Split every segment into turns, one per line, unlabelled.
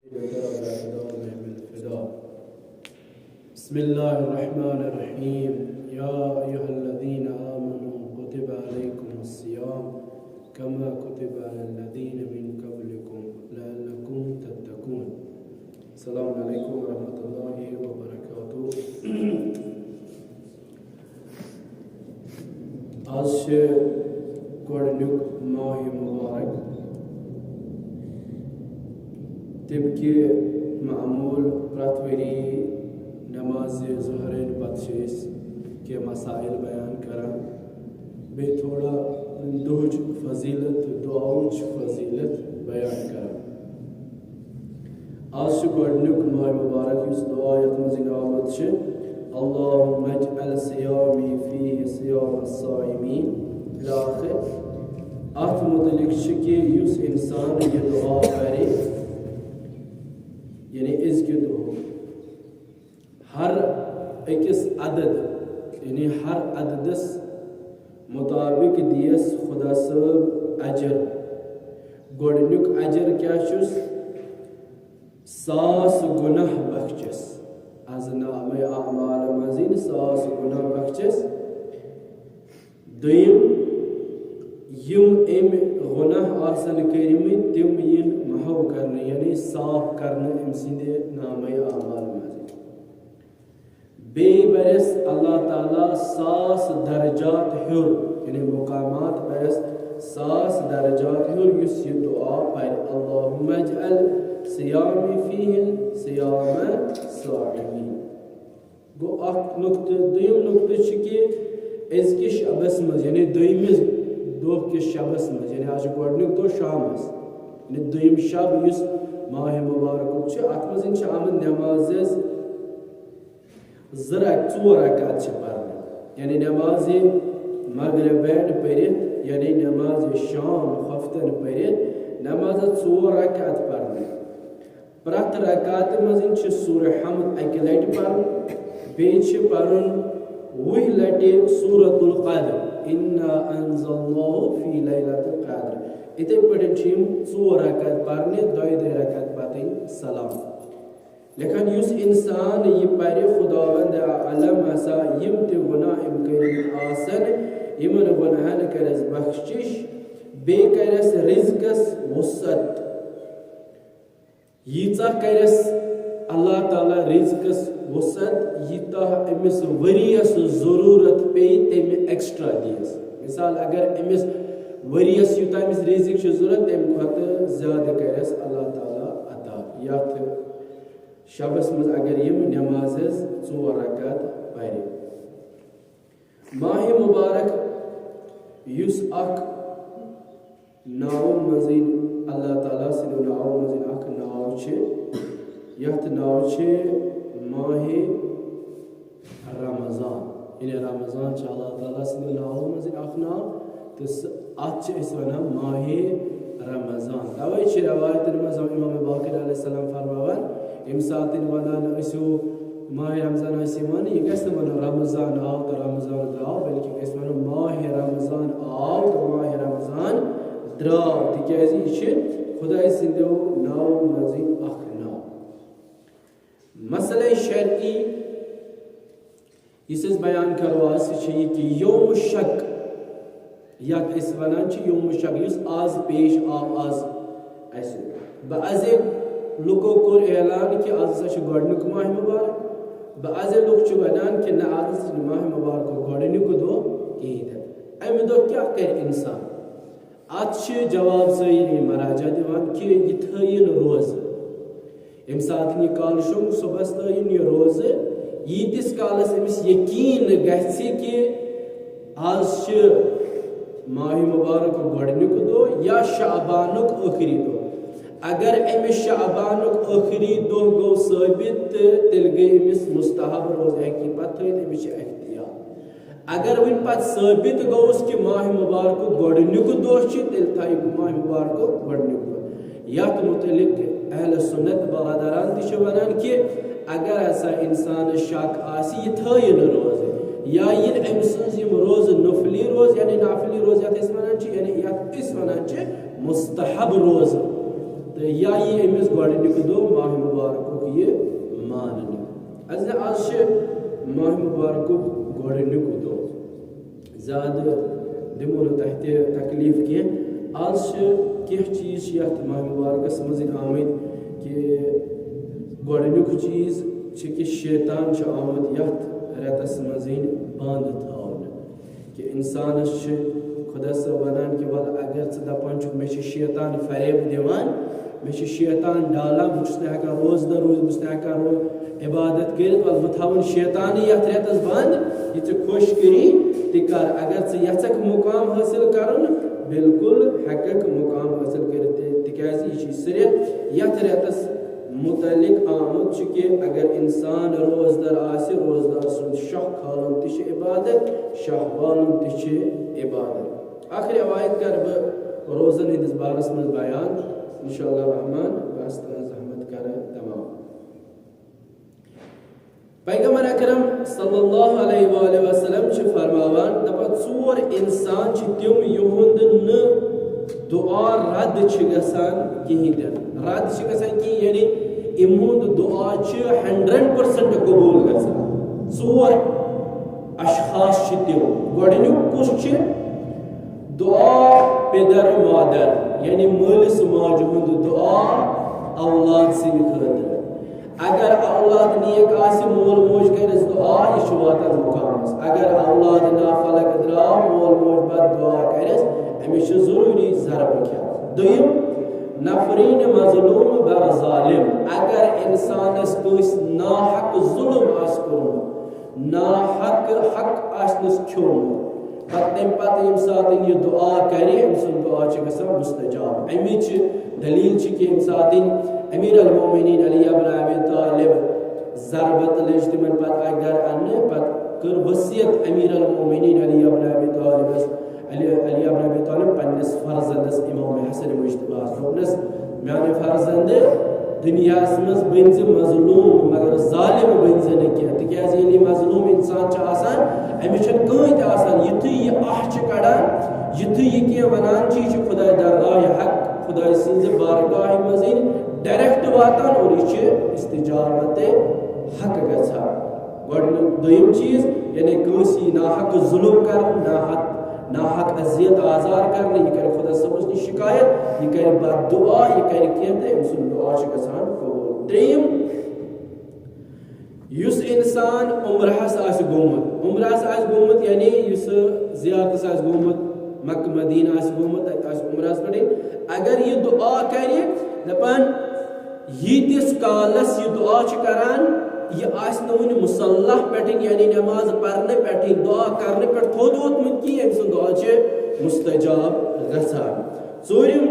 بسم الله الرحمن الرحيم يا أيها الذين آمنوا كتب عليكم الصيام كما كتب على الذين من قبلكم لعلكم تتقون. السلام عليكم ورحمة الله وبركاته. आज से गोडनुक माह मुबारक तबकि मामूल प्रतवरी नमाज ज़हरन पतशेस के मसाइल बयान करा बे थोड़ा दुज फजीलत दुआउच फजीलत बयान करा। आज से गोडनुक माह मुबारक इस दुआ यत मज़ आमद छे अल्लाहुम्मा अजअल सियामी फीहि सियाम अस्साइमीन इला आखिर। अत मुतलिक कि युस इंसान ये दुआ करे यानी इसके दुआ हर अकिस अदद यानी हर अददस मुताबिक दियस खुदा सब अजर। गोडनुक अजर क्या छुस 100 गुनाह बख्शस आज नामे आमाल मजीन 100 गुनाह बख्शस। दुयम यम एम गुनाह आसन करिमि तिम यन महव करने यानी साफ करने अम सिंदे नामे आमाल मजीन बे बरस अल्लाह ताला 100 दर्जात हुर यानी मुकामात बरस 100 दर्जात हुर युस ये दुआ पर अल्लाहुम्मा अजअल सियामी फीहि सियाम साइमीन गो अख नुक्ते दुयम नुक्ते कि अजकि शबस मज यानी दुयमिस दोह के शबस मज यानी आज गोडनुक दो शामस यानी दुयम शब युस माह मुबारक छ अत मज आमद नमाज़ ज़रा 4 रकात पढ़ने यानी नमाज मगरिबैन पढ़ित यानी नमाज शाम हफ्तन पढ़ित नमाज 4 रकात पढ़ने प्रत रकात मज सूरह हमद अकि लट पढ़ बे पढ़न 20 लटे सूरतुल क़द्र इन्ना अंज़लनाहु फी लैलतिल क़द्र। इथे पढ़न 4 रकात पढ़ने 2 रकात पतन सलाम। लेकिन युस इंसान ये पढ़े खुदावंद अलम हसा यम ते गुनाह इम करिम आसन यमन गुनाहन करस बख्शिश बे करस रिज़्क़स वसअत यीचा करस अल्लाह ताला रिज़्क़स वसअत यीता अमिस वरियस ज़रूरत पे तेमे एक्स्ट्रा दियस। मिसाल अगर अमिस वरियस युता अमिस रिज़्क़ ज़रूरत तेम खत ज्यादा करस अल्लाह ताला अता। यात शबस मज अगर यम नमाज 4 रकात पढ़े माह मुबारक युस अख नाव मजीन अल्लाह ताला से नाव मजीन अख नाव छे यत नाव छे माह रमज़ान यानी रमज़ान छ अल्लाह ताला से नाव मजीन अख नाव तो अत वना माह रमज़ान। तवे छ रवायत मज इमाम बाक़िर अलैहि सलाम फरमावन इम सातिन वनान असो माह रमज़ान आसिमान ये गस मन रमज़ान आओ तो रमज़ान द्राव बल्कि गस मन माह रमज़ान आओ तो माह रमज़ान द्राव तिकाजी ये खुदा सिंदो नाव मजीन अख नाव। मसले शरई इस बयान करवा कि यौम शक यत इस वनान यौम शक युस आज पेश आव आज ऐसे बअज़े लुको कोर ऐलान कि आज गोडनुक माह मुबारक बअज़े लुक वनान कि न आज माह मुबारक गोडनुक दो ईद अम दो क्या कर इंसान अत जवाब सही मराजा दिवान कि यह थयन रोज यम सात यह काल शुम सुबह थयन यह रोज यीतिस कालस अमिस यकीन गछि कि आज माह मुबारक गोडनुक दो या शाबानुक आखिरी दो। अगर अमिस शाबानुक आखिरी दो गो साबित तेल गई अमिस मुस्तहब रोज हकी पे अमिस एहतियात। अगर वन पे साबित गोस कि माह मुबारक गोडनुक दो तेल थी माह मुबारक गोडनुक दो। यत मुतलिक अहल सुन्नत बरदरान ति वनान कि अगर ऐसा इंसान शक आसी यह थयन रोज या इन अम सज रोज नफली रोज यानी नाफली रोज यानी मुस्तहब रोज तो या ये अमिस गोडनिक दो माह मुबारक ये मानने आज माह मुबारक गोडनिक दो ज़्यादा दिमो न तहते तकलीफ के आज कह चीज़ माह मुबारकस मज आमद कि गोडनिक चीज़ कि शैतान आमद यथ रेतस मज बंद थवन कि इंसान खुदा सा वनान कि वल अगर दपान मे शैतान फरेब दिवान मे शैतान डाला बहुत रोज दर रोज बहुत इबादत कर वल बह थवन शैतान यथ रेतस बंद ये खुश करी तिकार अगर यक मुकाम हासिल कर बिल्कुल हेक मुकाम हासिल कर सिर्फ यथ रेतस मुतलिक आमद कि अगर इंसान रोजदार रोजदार सुन शह खालन तह इबादत शह वालन तह इबादत आखिर अवायद कर बह रोजन हंदिस बारस मज बयान इंशाअल्लाह रहमान बस जहमत कर तमाम पैगंबर अकरम सल्लल्लाहु अलैहि वसल्लम फरमावान दपा चोर इंसान तिम युहुंद न दुआ रद गसान कहीं रद गसान कि यानी इमुंद दुआ 100% कबूल गसान चोर अशखास तिम गोडनिक कुछ दुआ पेदर मादर यानी मालिस माज हुंद दुआ औलाद सिंद खतर अगर औलाद नेक मोल मोज कर दुआ यह वातान मुकामस अगर औलाद नाफलक द्राव मोल मोज बद दुआ कर अमिस जरूरी जरब क्या दुम नफरीन मजलूम बर जालिम अगर इंसान कस नाहक जुल्म नाहक हक आसनस खोन तम सात यह दुआ कर दुआ मुस्तजाब अमिच दलील कि सात अमीर अल-मोमिनीन अली इब्न अबी तालिब ज़रबत लज तिमन पत अगर अन पत कर वसियत अमीर अल-मोमिनीन अली इब्न अबी तालिब पन्नस फर्जंदस इमाम हसन मुज्तबा दोपनस माने फर्जंद दुनिया मज बन मजलूम मगर जालिम बन क्या ये मजलूम इंसान अमिस कहीं युथ यह आह कड़ान युथ यह वनान यह खुदा दरगाह हक खुदा सिंज बारगाह मज डायरेक्ट वातान और यह इस्तिजाबत हक गसा दोम चीज यानी कंसी नाहक जुल्म कर नाहक अजियत आजार कर यह कर खुदा सबस नश शिकायत यह कर बद दुआ यह कर कह दुआ गसान कबूल त्रेम युस इंसान उम्रहस गोमुत यानी युस ज़ियारतस गोमुत मक्का मदीना गोमुत उम्रहस पे अगर यह दुआ कर दपान यीतिस कालस यह दुआ करान यह वन मुसल्लाह पे यानी नमाज पढ़ने पे दुआ करने पे थोद वोतमुत कि अम सुन दुआ मुस्तजाब गसान चूरिम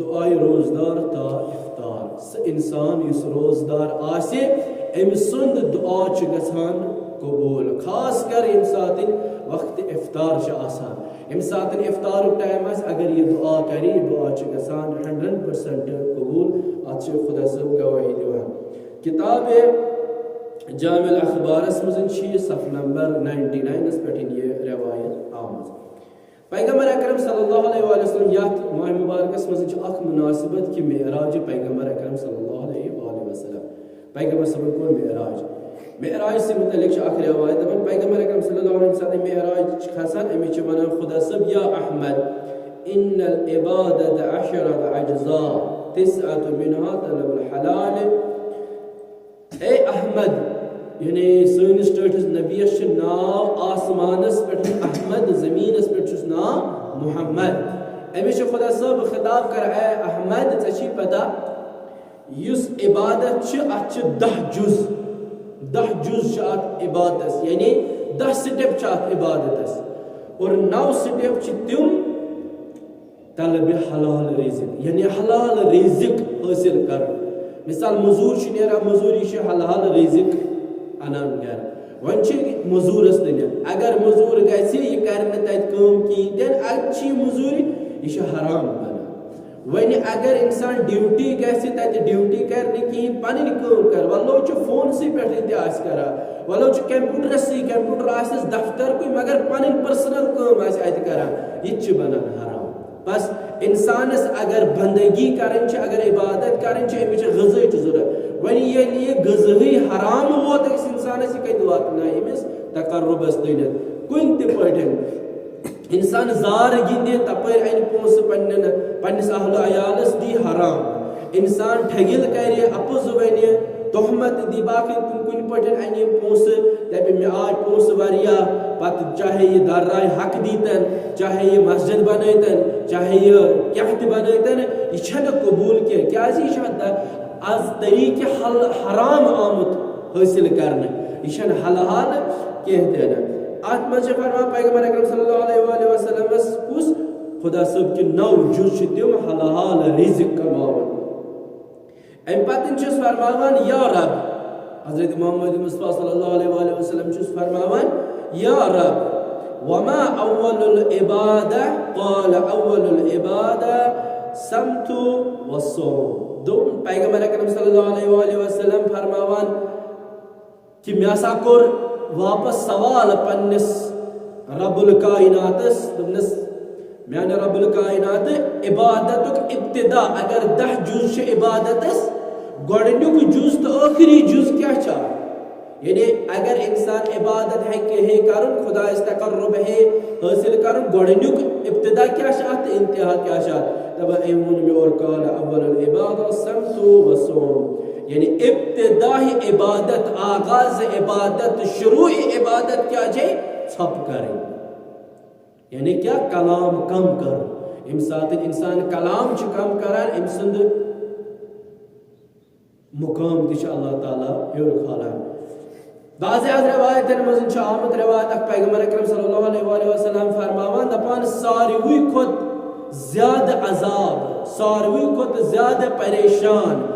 दुआ रोजदार ता इफ्तार इंसान युस रोजदार आसे अम सुंद दुआ गसान कबूल खास कर यम सात वक्त इफ्तार यम सात इफ्तार टाइम अगर यह दुआ कर दुआ गसान 100% कबूल अत खुदा सब गवाही दिवान किताब जामिल अखबारस मज सफ नंबर 99 पे यह रवायत आमज पैगंबर अकरम सल्लल्लाहु अलैहि वसल्लम यथ माह मुबारकस मज मुनासिबत कि मेराज पैगंबर अकरम सल्लल्लाहु अलैहि वसल्लम पैगंबर सब को मेराज से मुतल्लिक आखिर रवायत पैगंबर अकरम सल्लल्लाहु अलैहि वसल्लम मेराज खसन अमिच वन खुदा सब या अहमद इन्नल इबादत अशरत अज्जा तिसअत मिनहा तलबुल हलाल ए अहमद यानी सैनिस टठिस नबीस नाव आसमानस पे अहमद जमीनस पे नाव मुहम्मद अमिश खुदा सब खिताब कर ए अहमद ची पता युस इबादत 10 जुज इबादत यानी 10 स्टेप इबादत और 9 स्टेप तिम तलब हलाल रिज़िक यानी हलाल रिज़िक हासिल कर मिसाल मजूर मजूरी हलाल रिज़िक अनान गर वन मजूरस दिन अगर मजूर गि कर कहीं मजूरी यह हराम बना वन अगर इंसान ड्यूटी ड्यूटी कर कहीं पन कर वलो फोन पे कर वलो कंप्यूटर दफ्तर कोई मगर पन पर्सनल कर यह बनान हराम बस इंसानस अगर बंदगी करन अगर इबादत करन अमिच ग़ज़ा ज़रूरत वन ये ग़ज़ा हराम वोत इंसानस यह कत वातना अमिस तकर्रुबस तनत कुन तन इंसान जार गिंदे तपर अन पोस पन्निस अहल अयालस दी हराम इंसान ठगिल कर अपुज वन तोहमत दी बाकी कुन पटन अन पोस दप मे आज पोस वरिया पत चाहे ये दर्राय हक दीतन चाहे ये मस्जिद बनतन चाहे ये क्या बनतन यह कबूल क्या आज तरीके हराम आमुत हासिल करने यह हलाल कह अत मज फरमा पैगंबर अकरम सल्लल्लाहु अलैहि वसल्लम कुस खुदा सब कि 9 जुज तम हलाल रिज़्क़ कमावन अम पतन फरमावान या रब हज़रत मोहम्मद मुस्तफ़ा सल्लल्लाहु अलैहि वसल्लम फरमावान या रब वमा अव्वलुल इबादा क़ाल अव्वलुल इबादा समतु वस्सौम दो पैगंबर अकरम सल्लल्लाहु अलैहि वसल्लम फरमावान कि मैं सा कोर वापस सवाल पन्निस रब्बुल कायनातस दुनस मैंने रब्बुल कायनात इबादतुक इब्तिदा अगर 10 जुज इबादतस गोडनुक जुज तो आखिरी जुज क्या चा यानी अगर इंसान इबादत है करन खुदा तकर्रुब है हासिल करन गोडनुक इब्तिदा क्या शात इंतहा क्या शात तब एमन में और काल अव्वलुल इबादा समतु वसौम यानी इब्तिदाई इबादत आगाज इबादत शुरूई इबादत क्या जे छप करें यानी क्या कलाम कम कर इम साथ इंसान कलाम कम करान इम सुंद मुकाम दिश अल्लाह ताला हेर खाला बाज़ रवायतन मज़ आमद रवायत पैगंबर अकरम सल्लल्लाहु अलैहि वसल्लम फरमावान दपान सारवी खुद ज्यादा अजाब सारवी खुद ज्यादा परेशान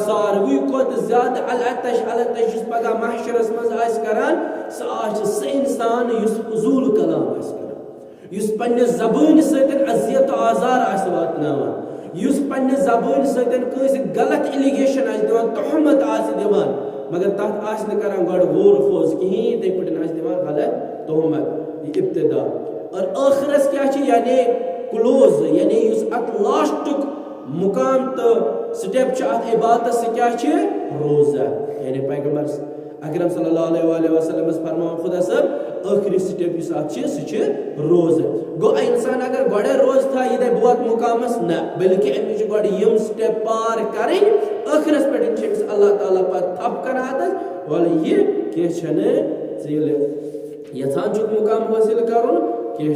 सारवी खुद ज्यादा अलतश पगह महशरस मज करान स इंसान फजूल कलाम करान पन्ने ज़बान सतन अजियत आजार वातनावान पन्ने ज़बान सतन गलत एलिगेशन दिवान तोहमत दिवान मगर तथ करान गड गौर खोज कहीं ते पटन दिवान गलत तोहमत इब्तिदा और आखिरस क्या यानी क्लोज यानी अत लास्टुक मुकाम तो स्टेप अत इबादत क्या रोजा यानी पैगंबर अकरम सल्लल्लाहु अलैहि वसल्लम फरमान खुदा सब आखिरी स्टेप रोज गो इंसान अगर गड़े रोज था ये बहुत मुकामस न बल्कि अमिच गड यम स्टेप पार करें आखिरस पे अल्लाह ताला पर थप करात वाल ये के यथान मुकाम हासिल करुन के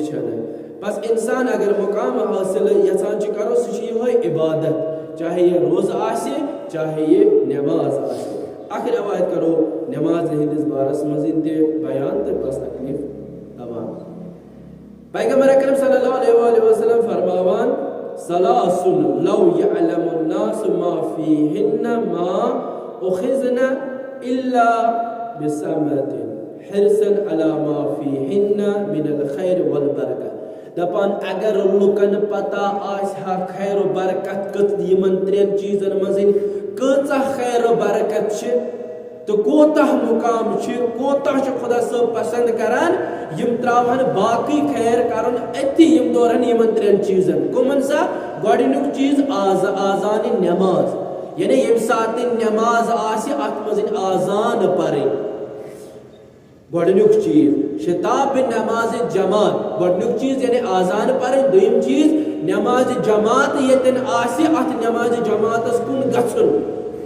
बस इंसान अगर मुकाम हासिल यथान करो सह इबादत चाहे ये रोज आसे चाहे ये नमाज आसे आखिर रवायत करो नमाज हिंदिस बारस मजीद बयान तो बस तकलीफ तमाम पैगंबर अकरम सल्लल्लाहु अलैहि वसल्लम फरमावान सलासुन लौ यअलमुन नास मा फीहिन्ना मा उखिज़ना इल्ला बिसमतिन हिरसन अला मा फीहिन्ना मिनल खैर वल बरकत दपान अगर लुकन पता आहा खैर बरकत कत यमन 3 चीजन मजिन कचा खैर बरकत तो कोतः मुकाम कोतः खुदा सब पसंद करान यम त्रावन बाकी खैर कारण अति यम दौरान यमन 3 चीजन कुमन सा गोडनुक चीज आजान नमाज यानी यम सात नमाज आसी अत मजिन आजान परे गोडनुक चीज शताब नमाज जमात गोडनुक चीज यानी आजान परे दोयम चीज नमाज जमात यतन आसी अत नमाज जमातस कुन गछन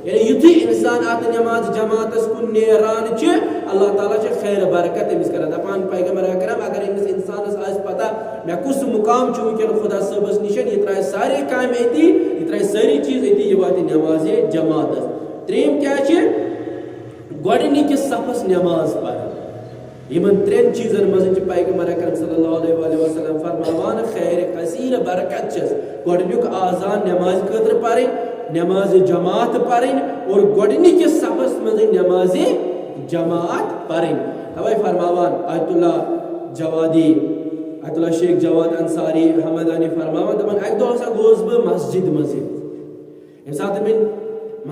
यानी युथि इंसान अत नमाज जमातस कुन नेरान अल्लाह ताला खैर बरकत अमिस कर दपान पैगंबर अकरम अगर अमिस इंसानस आस पता मे कुस मुकाम वुनकन खुदा सबस निशन यह त्राय सारे काम अति यह त्राय सारी चीज अति यह वात नमाज जमातस त्रेम क्या गोडनिकिस सफस नमाज पर यमन 3 चीजन मज पैगंबर अकरम सल्लल्लाहु अलैहि वसल्लम फरमावान खैर कसीर बरकत गोडनुक आजान नमाज खतर परें नमाज जमात परें और गोडनिकिस सफस मज नमाज जमात परें तवे फरमावान आयतुल्लाह जवादी आयतुल्लाह शेख जवाद अंसारी हमदानी फरमावान दपन एक दो गोस बह मस्जिद मज यम सात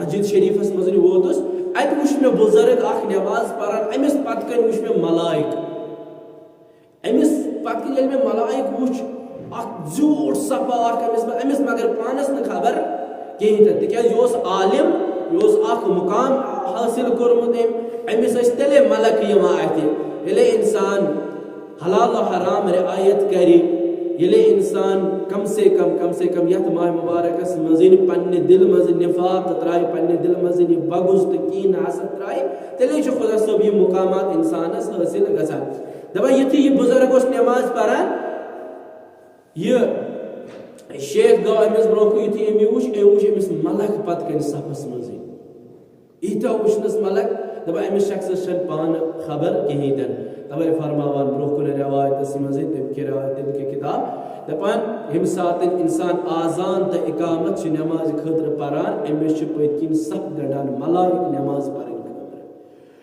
मस्जिद शरीफस मज वोतुस अत वुच मे बुजुर्ग अख नमाज परान अमिस पत कन वुच मे मलाइक अमिस पत कन मे मलाइक वुच झूठ सपा अमिस मगर पानस न खबर कहीं तक योस आलिम योस मुकाम हासिल कोर्मुत अमिस तेले मलक ये इंसान हलाल हराम रियायत करे ये इंसान कम से कम यथ माह मुबारकस मजिन पन्ने दिल मज निफाक त्राय पन्ने दिल मज बगुज तो कीन हसद त्राय तेले खुदा सब ये मुकामात इंसानस हासिल गसान दपा युथि यह बुजुर्ग नमाज पढ़ान यह शेख गो अमिस ब्रो युथि वुच अमिस मलक पत कन सफस मज ईटा वुचनस मलक दपा अमिस शख्स पान खबर कहीं तवे फरमावान ब्रो कुन रवायत मज तम के किताब दपान हम सात इंसान आजान तो इकामत नमाज खतर परान अमिस पत किन सफ गंडान मलाइक नमाज पढ़न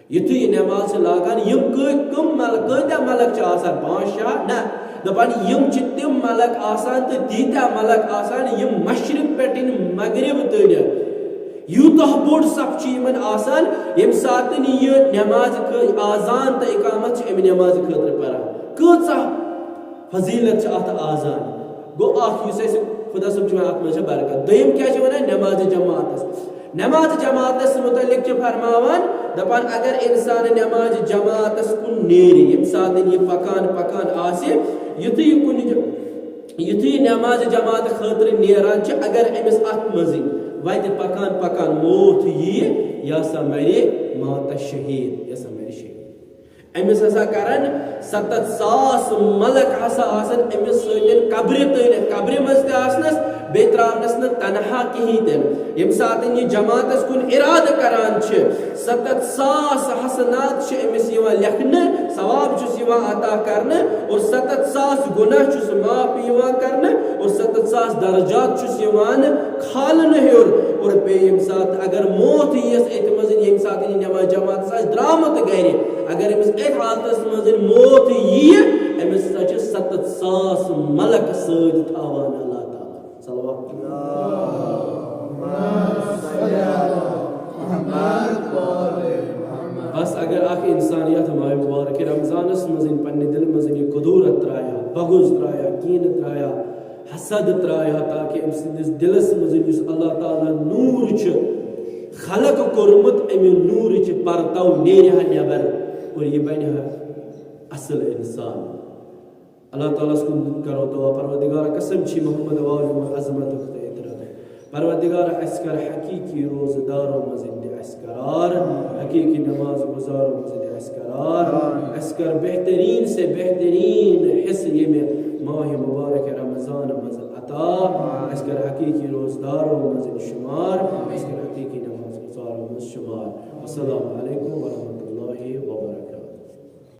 युथि नमाज लागान यम कम कत्या मलक 5-6 ना दपान यम तिम मलक आसान तो तीत्या मलक आसान यम मशरिक पे मगरिब तन यूत बोड़ सफ आसान यम सात यह नमाज आजान तो इकामत अम नमाज खतर परान कचा फजीलत अत आजान गो खुदा सब अत मे बरकत दोम क्या नमाज नमाज जमातस मुतलिक फरमावान दपान अगर इंसान नमाज जमातस कुन नेरी यम सात यह पकान आसे युथि नमाज जमात खतर नेरान अगर अमिस अत मज वत पकान मौत यह सा मरे मात शहीद यह सा मरे शहीद अमिस हसा करन 70,000 मलक हसा आसन अमिस सतन कब्र मज तसनस बे त्रावनस न तनहा कहीं तन यम सातन यह जमातस कुन इराद करान 70,000 हसनात अमिस लिखने सवाब अता करने और 70,000 गुनाह माफ करने और 70,000 दर्जात खालने हेर और बे यम सात अगर मौत यस एत मज यम सात नमाज जमात द्रामत गर अगर अमिस एत हालतस मज मौत अमिस 70,000 मलक सद थावान अल्लाह बस अगर इंसानियत माह मुबारक रमजानस मज पन्ने दिल मज कदूरत त्राया बगुज त्राया कीन त्राया हसद त्राया ताकि दिलस मज अल्लाह ताला नूर खलक कोर्मुत अमे नूर परतव नेरहा नबर और यह बन असल इंसान अल्लाह ताला करो दुआ परवरदिगार कसम छी मोहम्मद वाली अजमत परवरदिगार अस्कर हकीकी रोज़दारों मज़िद अस्करार हकीकी नमाज गुजारों मज़िद अस्करार अस्कर बेहतरीन से बेहतरीन हिस्से में माह मुबारक रमज़ान मज़िद अता अस्कर हकीकी रोज़दारों मज़िद शुमार अस्कर हकीकी नमाज गुजारों मज़िद शुमार अस्सलामु अलैकुम व रहमतुल्लाहि व